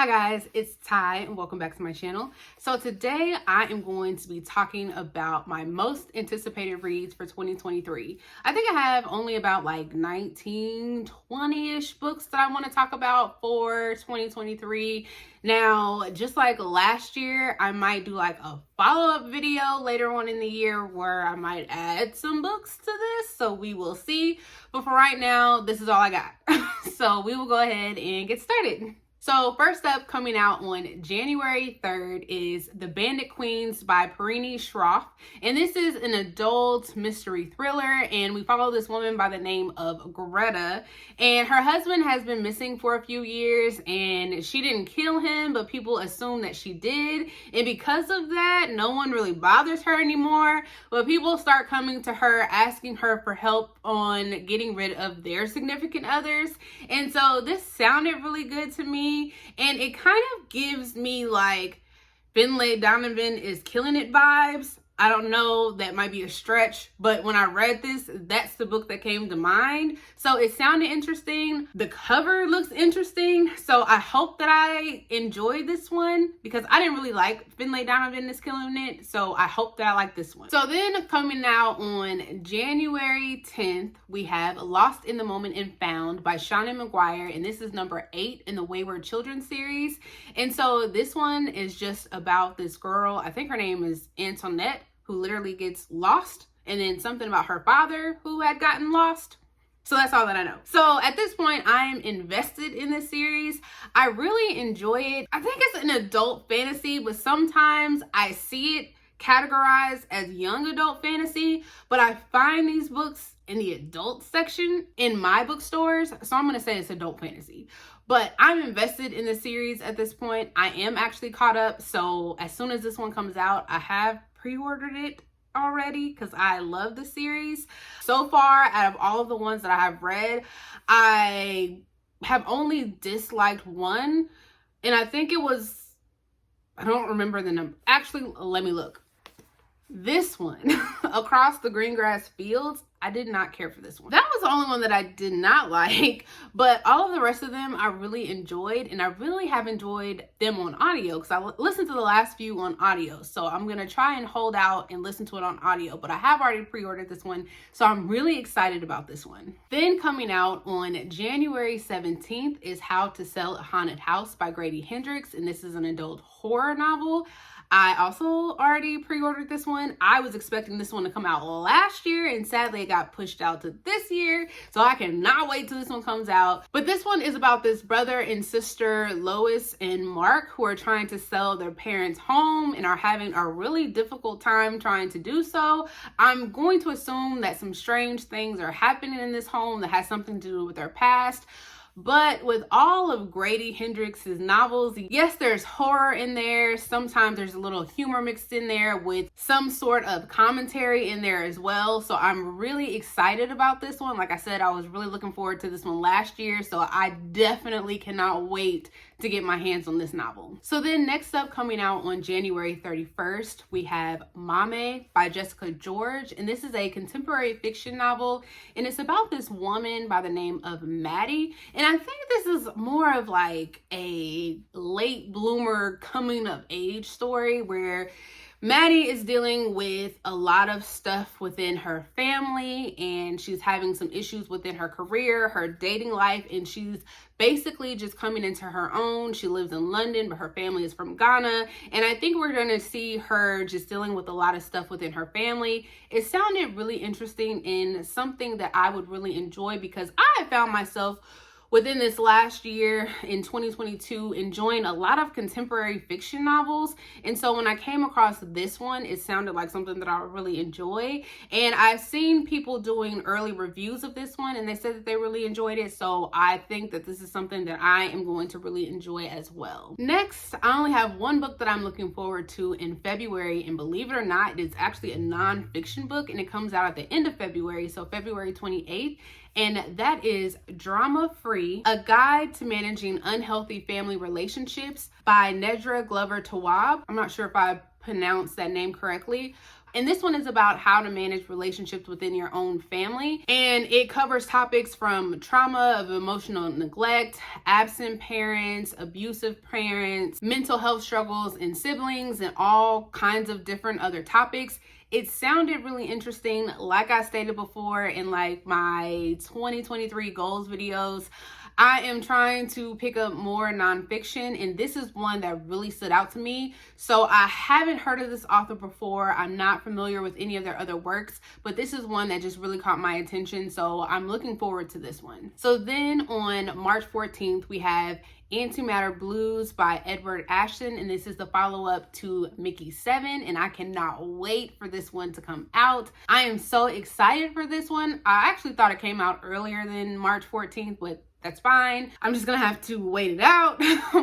Hi guys, it's Ty and welcome back to my channel. So today I am going to be talking about my most anticipated reads for 2023. I think I have only about like 19, 20-ish books that I want to talk about for 2023. Now, just like last year, I might do like a follow-up video later on in the year where I might add some books to this, so we will see. But for right now, this is all I got. So we will go ahead and get started. So first up, coming out on January 3rd is The Bandit Queens by Perini Schroff. And this is an adult mystery thriller, and we follow this woman by the name of Greta. And her husband has been missing for a few years, and she didn't kill him, but people assume that she did. And because of that, no one really bothers her anymore. But people start coming to her, asking her for help on getting rid of their significant others. And so this sounded really good to me. And it kind of gives me like Finlay Donovan is Killing It vibes. I don't know, that might be a stretch, but when I read this, that's the book that came to mind. So it sounded interesting. The cover looks interesting. So I hope that I enjoyed this one because I didn't really like Finlay Donovan is Killing It. So I hope that I like this one. So then coming out on January 10th, we have Lost in the Moment and Found by Shauna McGuire. And this is number 8 in the Wayward Children series. And so this one is just about this girl. I think her name is Antoinette, who literally gets lost, and then something about her father who had gotten lost. So that's all that I know. So at this point, I am invested in this series. I really enjoy it. I think it's an adult fantasy, but sometimes I see it categorized as young adult fantasy, but I find these books in the adult section in my bookstores. So I'm gonna say it's adult fantasy. But I'm invested in the series at this point. I am actually caught up. So as soon as this one comes out, I have pre-ordered it already because I love the series. So far, out of all of the ones that I have read, I have only disliked one. And I think it was, I don't remember the number. Actually, let me look. This one, Across the Greengrass Fields, I did not care for this one. That was the only one that I did not like, but all of the rest of them I really enjoyed, and I really have enjoyed them on audio because I listened to the last few on audio. So I'm gonna try and hold out and listen to it on audio, but I have already pre-ordered this one, so I'm really excited about this one. Then coming out on January 17th is How to Sell a Haunted House by Grady Hendrix, and this is an adult horror novel. I also already pre-ordered this one. I was expecting this one to come out last year, and sadly it got pushed out to this year. So I cannot wait till this one comes out. But this one is about this brother and sister, Lois and Mark, who are trying to sell their parents' home and are having a really difficult time trying to do so. I'm going to assume that some strange things are happening in this home that has something to do with their past. But with all of Grady Hendrix's novels, yes, there's horror in there. Sometimes there's a little humor mixed in there with some sort of commentary in there as well. So I'm really excited about this one. Like I said, I was really looking forward to this one last year. So I definitely cannot wait to get my hands on this novel. So then next up, coming out on January 31st, we have Mame by Jessica George. And this is a contemporary fiction novel. And it's about this woman by the name of Maddie. And I think this is more of like a late bloomer coming of age story where Maddie is dealing with a lot of stuff within her family, and she's having some issues within her career, her dating life, and she's basically just coming into her own. She lives in London, but her family is from Ghana. And I think we're going to see her just dealing with a lot of stuff within her family. It sounded really interesting and something that I would really enjoy because I found myself within this last year in 2022 enjoying a lot of contemporary fiction novels. And so when I came across this one, it sounded like something that I would really enjoy. And I've seen people doing early reviews of this one and they said that they really enjoyed it. So I think that this is something that I am going to really enjoy as well. Next, I only have one book that I'm looking forward to in February. And believe it or not, it's actually a non-fiction book and it comes out at the end of February. So February 28th. And that is Drama Free, A Guide to Managing Unhealthy Family Relationships by Nedra Glover Tawwab. I'm not sure if I pronounced that name correctly, And this one is about how to manage relationships within your own family. And it covers topics from trauma of emotional neglect, absent parents, abusive parents, mental health struggles in siblings, and all kinds of different other topics. It sounded really interesting. Like I stated before in like my 2023 goals videos, I am trying to pick up more nonfiction, and this is one that really stood out to me. So I haven't heard of this author before. I'm not familiar with any of their other works, but this is one that just really caught my attention. So I'm looking forward to this one. So then on March 14th, we have Antimatter Blues by Edward Ashton, and this is the follow-up to Mickey 7, and I cannot wait for this one to come out. I am so excited for this one. I actually thought it came out earlier than March 14th, but that's fine. I'm just gonna have to wait it out.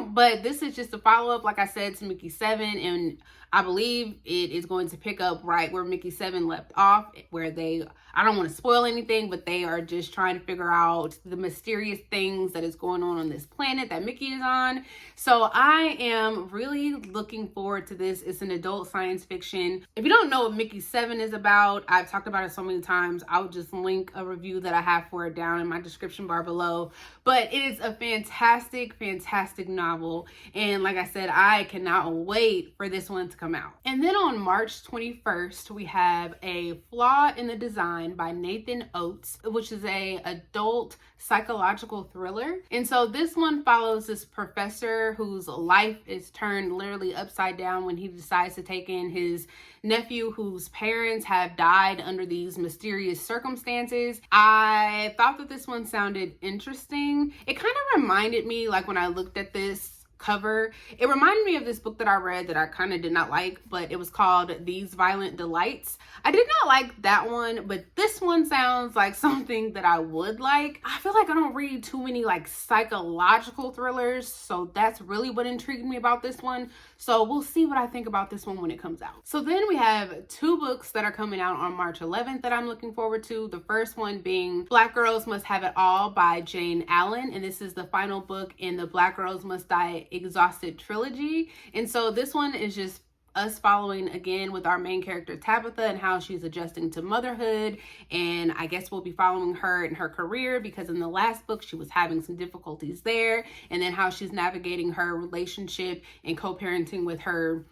But this is just a follow-up, like I said, to Mickey 7, and I believe it is going to pick up right where Mickey 7 left off, where I don't want to spoil anything, but they are just trying to figure out the mysterious things that is going on this planet that Mickey is on. So I am really looking forward to this. It's an adult science fiction. If you don't know what Mickey 7 is about, I've talked about it so many times. I'll just link a review that I have for it down in my description bar below. But it is a fantastic, fantastic novel. And like I said, I cannot wait for this one to come out. And then on March 21st, we have A Flaw in the Design by Nathan Oates, which is a adult psychological thriller. And so this one follows this professor whose life is turned literally upside down when he decides to take in his nephew whose parents have died under these mysterious circumstances. I thought that this one sounded interesting. It kind of reminded me, like when I looked at this cover, it reminded me of this book that I read that I kind of did not like, but it was called These Violent Delights. I did not like that one, but this one sounds like something that I would like. I feel like I don't read too many like psychological thrillers, so that's really what intrigued me about this one. So we'll see what I think about this one when it comes out. So then we have two books that are coming out on March 11th that I'm looking forward to. The first one being Black Girls Must Have It All by Jane Allen, and this is the final book in the Black Girls Must Die Exhausted trilogy. And so this one is just us following again with our main character Tabitha and how she's adjusting to motherhood, and I guess we'll be following her in her career because in the last book she was having some difficulties there, and then how she's navigating her relationship and co-parenting with her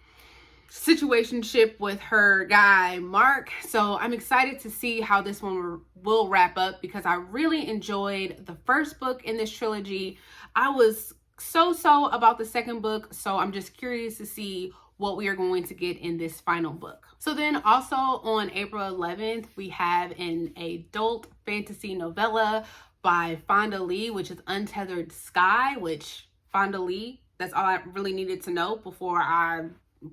situationship with her guy Mark. So I'm excited to see how this one will wrap up because I really enjoyed the first book in this trilogy. I was so about the second book, so I'm just curious to see what we are going to get in this final book. So then also on April 11th, we have an adult fantasy novella by Fonda Lee, which is Untethered Sky, which Fonda Lee, that's all I really needed to know before I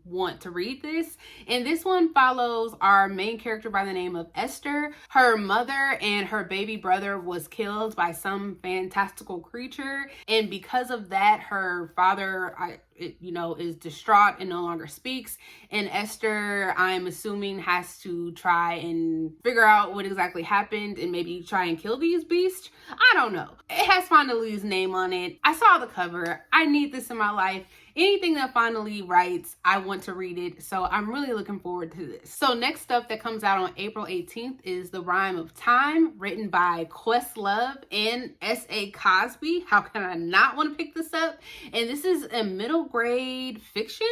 want to read this. And this one follows our main character by the name of Esther. Her mother and her baby brother was killed by some fantastical creature, and because of that her father is distraught and no longer speaks, and Esther, I'm assuming, has to try and figure out what exactly happened and maybe try and kill these beasts. I don't know. It has Fonda Lee's name on it. I saw the cover. I need this in my life. Anything that Fonda Lee writes, I want to read it. So I'm really looking forward to this. So next up that comes out on April 18th is The Rhyme of Time, written by Questlove and S.A. Cosby. How can I not want to pick this up? And this is a middle grade fiction.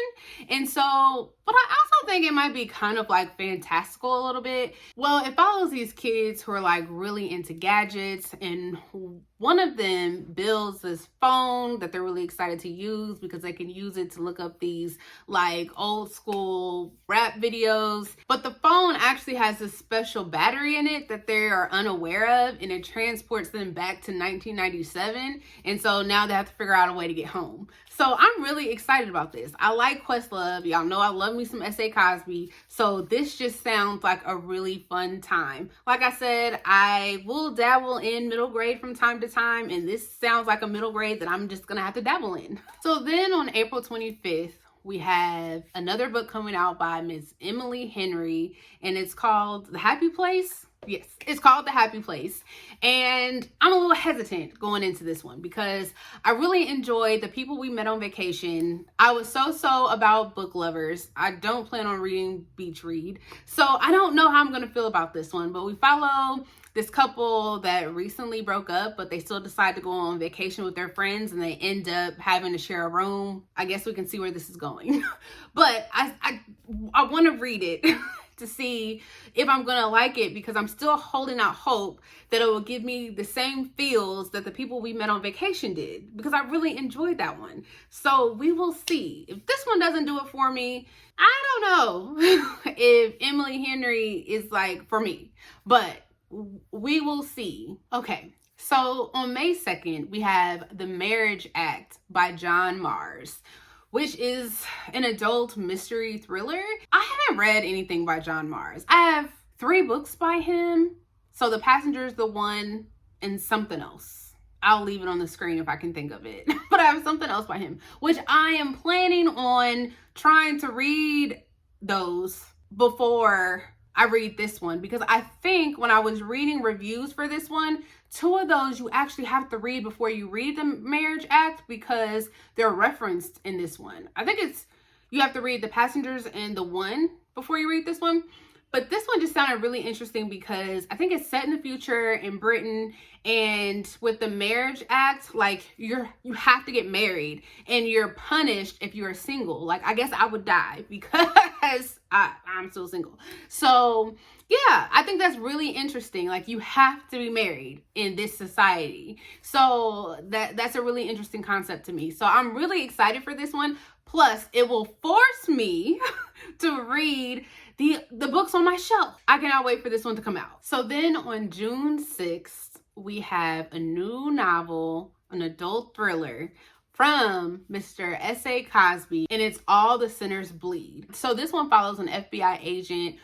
And so, but I also think it might be kind of like fantastical a little bit. Well, it follows these kids who are like really into gadgets, and one of them builds this phone that they're really excited to use because they can use it to look up these like old school rap videos. But the phone actually has this special battery in it that they are unaware of, and it transports them back to 1997. And so now they have to figure out a way to get home. So I'm really excited about this. I like Questlove. Y'all know I love me some S.A. Cosby. So this just sounds like a really fun time. Like I said, I will dabble in middle grade from time to time, and this sounds like a middle grade that I'm just gonna have to dabble in. So then on April 25th, we have another book coming out by Miss Emily Henry, and it's called The Happy Place. Yes, it's called The Happy Place. And I'm a little hesitant going into this one because I really enjoyed the people we met on vacation. I was so about book lovers. I don't plan on reading beach read. So I don't know how I'm going to feel about this one, but we follow this couple that recently broke up, but they still decide to go on vacation with their friends and they end up having to share a room. I guess we can see where this is going. But I want to read it to see if I'm gonna like it, because I'm still holding out hope that it will give me the same feels that the people we met on vacation did, because I really enjoyed that one. So we will see. If this one doesn't do it for me, I don't know if Emily Henry is like for me, but we will see. Okay, so on May 2nd, we have The Marriage Act by John Mars, which is an adult mystery thriller. I haven't read anything by John Mars. I have 3 books by him. So The Passenger's the one, and something else. I'll leave it on the screen if I can think of it. But I have something else by him, which I am planning on trying to read those before I read this one, because I think when I was reading reviews for this one, 2 of those you actually have to read before you read The Marriage Act, because they're referenced in this one. I think it's you have to read The Passengers and The One before you read this one. But this one just sounded really interesting because I think it's set in the future in Britain, and with the Marriage Act, like you have to get married and you're punished if you're single. Like, I guess I would die because I'm still single. So yeah, I think that's really interesting. Like, you have to be married in this society. So that's a really interesting concept to me. So I'm really excited for this one. Plus, it will force me to read the books on my shelf. I cannot wait for this one to come out. So then on June 6th, we have a new novel, an adult thriller from Mr. S.A. Cosby, and it's All the Sinners Bleed. So this one follows an FBI agent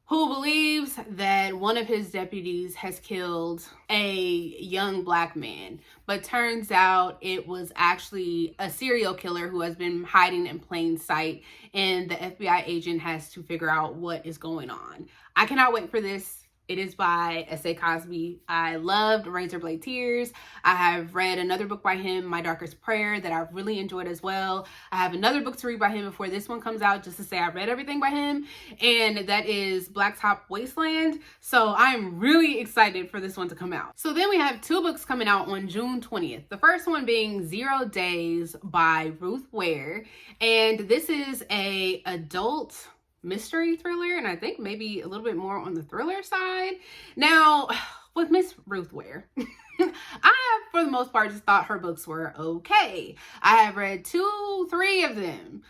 who believes that one of his deputies has killed a young black man, but turns out it was actually a serial killer who has been hiding in plain sight, and the FBI agent has to figure out what is going on. I cannot wait for this. It is by S.A. Cosby. I loved Razorblade Tears. I have read another book by him, My Darkest Prayer, that I really enjoyed as well. I have another book to read by him before this one comes out, just to say I read everything by him, and that is Blacktop Wasteland. So I'm really excited for this one to come out. So then we have 2 books coming out on June 20th. The first one being 0 Days by Ruth Ware, and this is a adult mystery thriller, and I think maybe a little bit more on the thriller side. Now, with Miss Ruth Ware, I have, for the most part, just thought her books were okay. I have read 2-3 of them.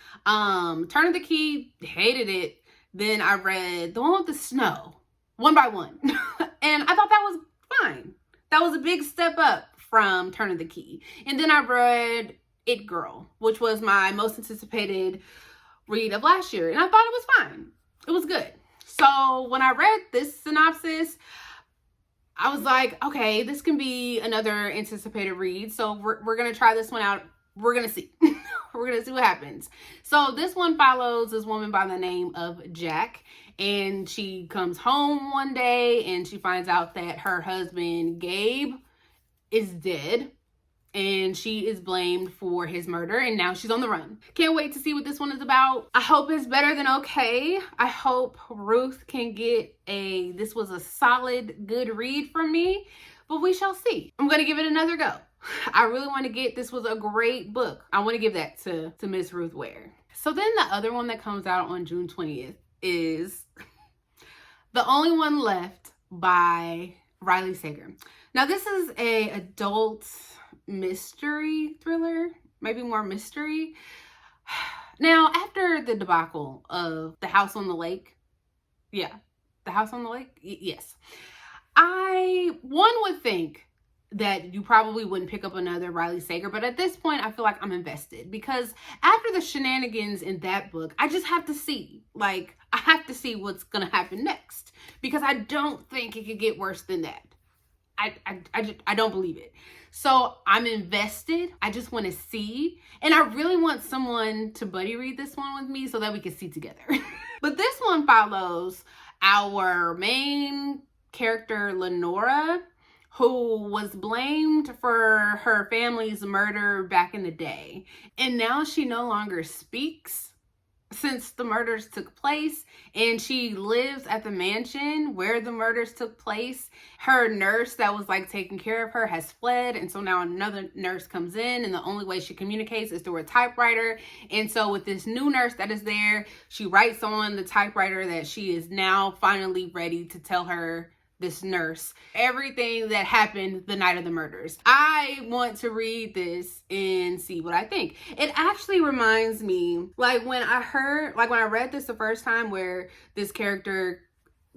Turn of the Key, hated it. Then I read the one with the snow, one by one. And I thought that was fine. That was a big step up from Turn of the Key. And then I read It Girl, which was my most anticipated read of last year, and I thought it was fine. It was good. So when I read this synopsis, I was like, okay, this can be another anticipated read. So we're gonna try this one out. We're gonna see. We're gonna see what happens. So this one follows this woman by the name of Jack, and she comes home one day and she finds out that her husband Gabe is dead, and she is blamed for his murder, and now she's on the run. Can't wait to see what this one is about. I hope it's better than okay. I hope Ruth can get this was a solid, good read from me, but we shall see. I'm gonna give it another go. I really want to this was a great book. I want to give that to Miss Ruth Ware. So then the other one that comes out on June 20th is The Only One Left by Riley Sager. Now this is a adult mystery thriller, maybe more mystery. Now, after the debacle of The House on the Lake, The House on the Lake, yes, one would think that you probably wouldn't pick up another Riley Sager, but at this point I feel like I'm invested, because after the shenanigans in that book, I just have to see, I have to see what's gonna happen next, because I don't think it could get worse than that. I don't believe it. So I'm invested. I just want to see. And I really want someone to buddy read this one with me so that we can see together. But this one follows our main character, Lenora, who was blamed for her family's murder back in the day. And now she no longer speaks since the murders took place, and she lives at the mansion where the murders took place. Her nurse that was like taking care of her has fled, and so now another nurse comes in, and the only way she communicates is through a typewriter. And so with this new nurse that is there, she writes on the typewriter that she is now finally ready to tell her, this nurse, everything that happened the night of the murders. I want to read this and see what I think. It actually reminds me, like when I read this the first time, where this character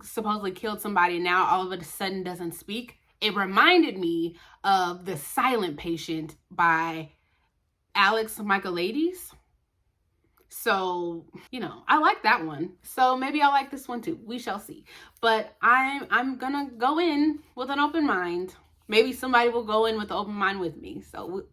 supposedly killed somebody and now all of a sudden doesn't speak. It reminded me of The Silent Patient by Alex Michaelides. So, you know, I like that one. So maybe I'll like this one too. We shall see. But I'm gonna go in with an open mind. Maybe somebody will go in with an open mind with me. So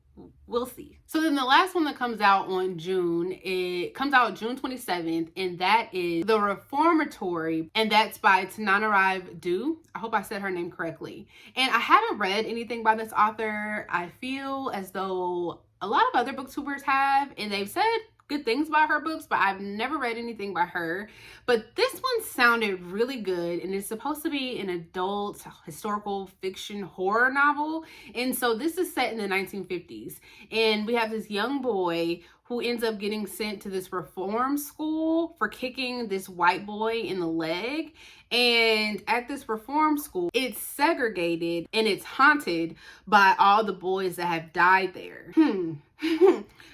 we'll see. So then the last one that comes out on June, it comes out June 27th, and that is The Reformatory, and that's by Tananarive Due. I hope I said her name correctly. And I haven't read anything by this author. I feel as though a lot of other booktubers have, and they've said good things about her books, but I've never read anything by her. But this one sounded really good, and it's supposed to be an adult historical fiction horror novel. And so this is set in the 1950s, and we have this young boy who ends up getting sent to this reform school for kicking this white boy in the leg. And at this reform school, it's segregated and it's haunted by all the boys that have died there.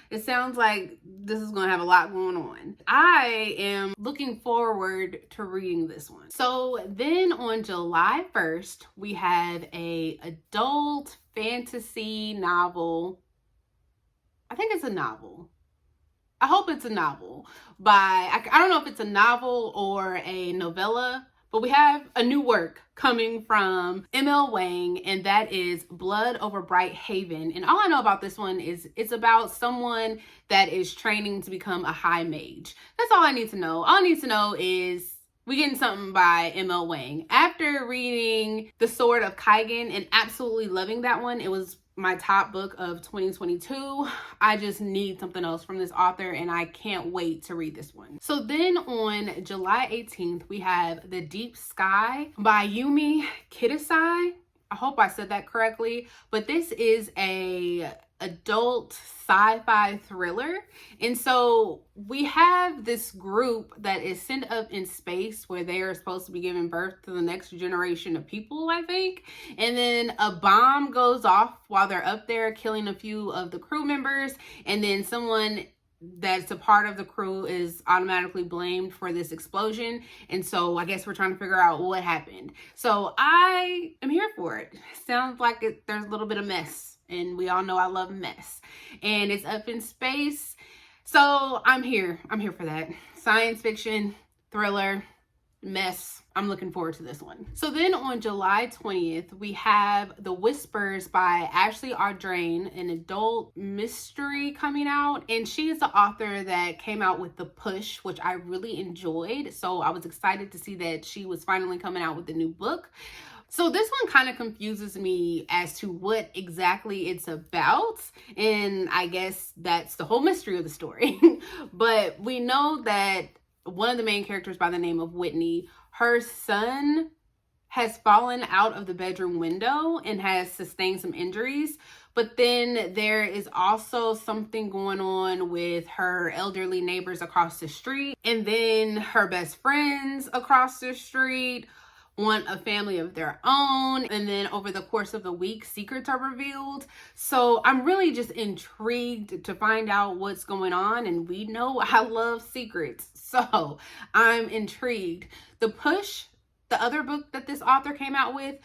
It sounds like this is going to have a lot going on. I am looking forward to reading this one. So then on July 1st, we have a adult fantasy novel. I think it's a novel. I hope it's a novel by, I don't know if it's a novel or a novella, but we have a new work coming from M.L. Wang, and that is Blood Over Bright Haven. And all I know about this one is it's about someone that is training to become a high mage. That's all I need to know. All I need to know is we getting something by M.L. Wang. After reading The Sword of Kaigen and absolutely loving that one, it was my top book of 2022. I just need something else from this author, and I can't wait to read this one. So then on July 18th, we have The Deep Sky by Yumi Kidasai. I hope I said that correctly, but this is a adult sci-fi thriller. And so we have this group that is sent up in space where they are supposed to be giving birth to the next generation of people, I think. And then a bomb goes off while they're up there, killing a few of the crew members. And then someone that's a part of the crew is automatically blamed for this explosion. And so I guess we're trying to figure out what happened. So I am here for it. Sounds like there's a little bit of mess. And we all know I love mess. And it's up in space. So I'm here. I'm here for that. Science fiction, thriller, mess. I'm looking forward to this one. So then on July 20th, we have The Whispers by Ashley Ardrain, an adult mystery coming out. And she is the author that came out with The Push, which I really enjoyed. So I was excited to see that she was finally coming out with a new book. So this one kind of confuses me as to what exactly it's about. And I guess that's the whole mystery of the story. But we know that one of the main characters by the name of Whitney, her son has fallen out of the bedroom window and has sustained some injuries. But then there is also something going on with her elderly neighbors across the street. And then her best friends across the street want a family of their own. And then over the course of the week, secrets are revealed. So I'm really just intrigued to find out what's going on. And we know I love secrets. So I'm intrigued. The Push, the other book that this author came out with,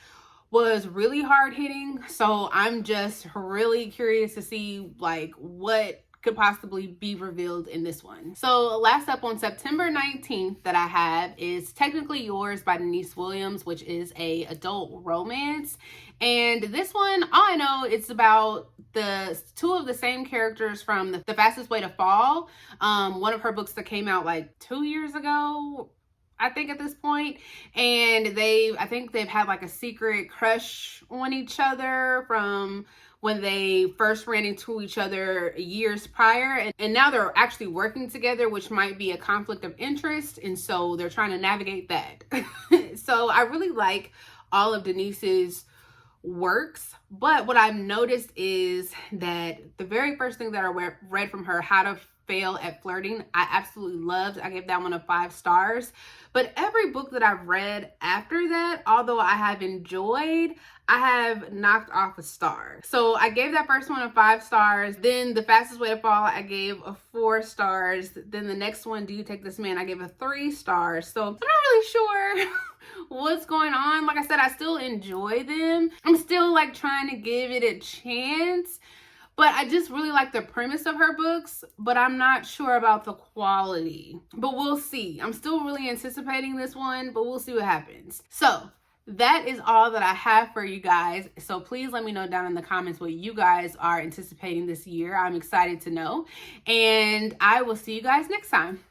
was really hard hitting. So I'm just really curious to see like what could possibly be revealed in this one. So last up on September 19th that I have is Technically Yours by Denise Williams, which is a adult romance. And this one, all I know, it's about the two of the same characters from The Fastest Way to Fall. One of her books that came out like 2 years ago, I think, at this point. And I think they've had like a secret crush on each other from when they first ran into each other years prior. And now they're actually working together, which might be a conflict of interest. And so they're trying to navigate that. So I really like all of Denise's works, but what I've noticed is that the very first thing that I read from her, How to Fail at Flirting, I absolutely loved. I gave that one a 5 stars. But every book that I've read after that, although I have enjoyed, I have knocked off a star. So I gave that first one a 5 stars. Then The Fastest Way to Fall, I gave a 4 stars. Then the next one, Do You Take This Man, I gave a 3 stars. So I'm not really sure what's going on. Like I said, I still enjoy them. I'm still like trying to give it a chance. But I just really like the premise of her books, but I'm not sure about the quality. But we'll see. I'm still really anticipating this one, but we'll see what happens. So that is all that I have for you guys. So please let me know down in the comments what you guys are anticipating this year. I'm excited to know. And I will see you guys next time.